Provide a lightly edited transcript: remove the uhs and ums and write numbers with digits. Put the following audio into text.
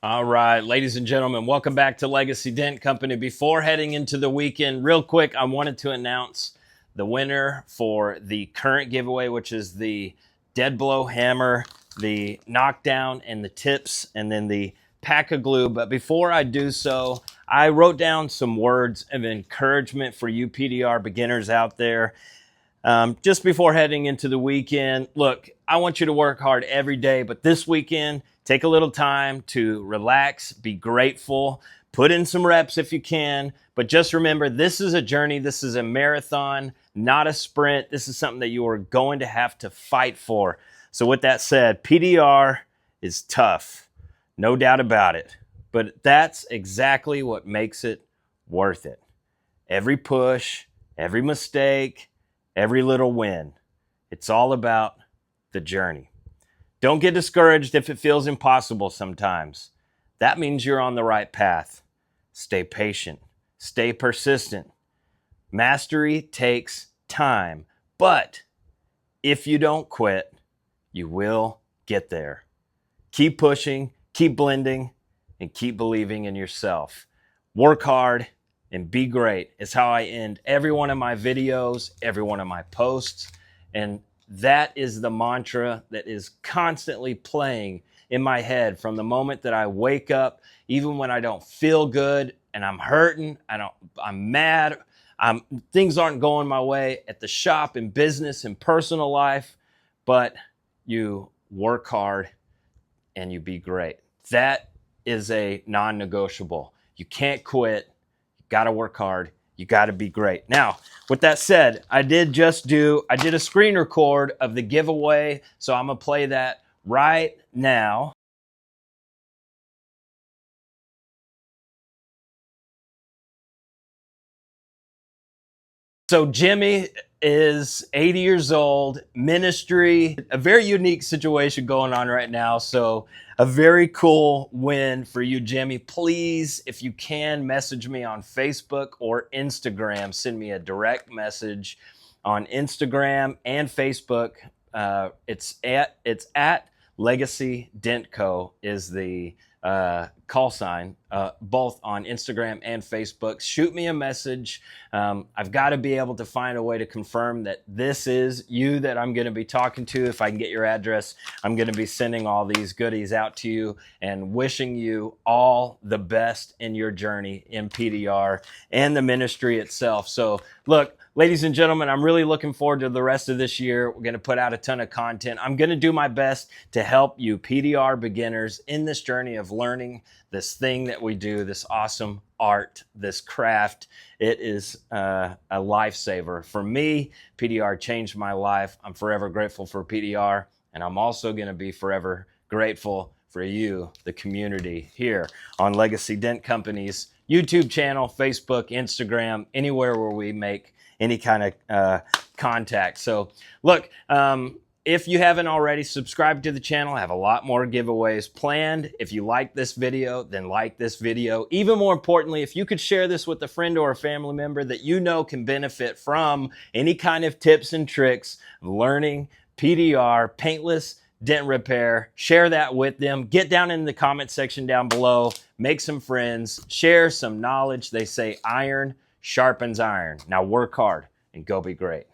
All right, ladies and gentlemen, welcome back to Legacy Dent Company. Before heading into the weekend, real quick, I wanted to announce the winner for the current giveaway, which is the dead blow hammer, the knockdown, and the tips, and then the pack of glue. But before I do so, I wrote down some words of encouragement for you PDR beginners out there. Just before heading into the weekend, look, I want you to work hard every day, but this weekend, take a little time to relax, be grateful, put in some reps if you can. But just remember, this is a journey. This is a marathon, not a sprint. This is something that you are going to have to fight for. So with that said, PDR is tough, no doubt about it. But that's exactly what makes it worth it. Every push, every mistake, every little win. It's all about the journey. Don't get discouraged if it feels impossible sometimes. That means you're on the right path. Stay patient. Stay persistent. Mastery takes time, but if you don't quit, you will get there. Keep pushing, keep blending, and keep believing in yourself. Work hard and be great is how I end every one of my videos, every one of my posts. And that is the mantra that is constantly playing in my head from the moment that I wake up, even when I don't feel good and I'm hurting, I'm mad, things aren't going my way at the shop, in business, in personal life, but you work hard and you be great. That is a non-negotiable. You can't quit. Got to work hard. You got to be great. Now, with that said, I did a screen record of the giveaway. So I'm going to play that right now. So Jimmy is 80 years old, ministry, a very unique situation going on right now. So a very cool win for you, Jimmy. Please, if you can, message me on Facebook or Instagram. Send me a direct message on Instagram and Facebook. It's at Legacy Dent Co. is the call sign, both on Instagram and Facebook. Shoot me a message. I've got to be able to find a way to confirm that this is you that I'm going to be talking to. If I can get your address, I'm going to be sending all these goodies out to you and wishing you all the best in your journey in PDR and the ministry itself. So look, ladies and gentlemen, I'm really looking forward to the rest of this year. We're going to put out a ton of content. I'm going to do my best to help you PDR beginners in this journey of learning this thing that we do, this awesome art, this craft. It is a lifesaver. For me, PDR changed my life. I'm forever grateful for PDR, and I'm also going to be forever grateful for you, the community here on Legacy Dent Company's YouTube channel, Facebook, Instagram, anywhere where we make any kind of contact. So look, if you haven't already, subscribe to the channel. I have a lot more giveaways planned. If you like this video, then like this video. Even more importantly, if you could share this with a friend or a family member that you know can benefit from any kind of tips and tricks of learning PDR, paintless dent repair, share that with them. Get down in the comment section down below, make some friends, share some knowledge. They say iron sharpens iron. Now work hard and go be great.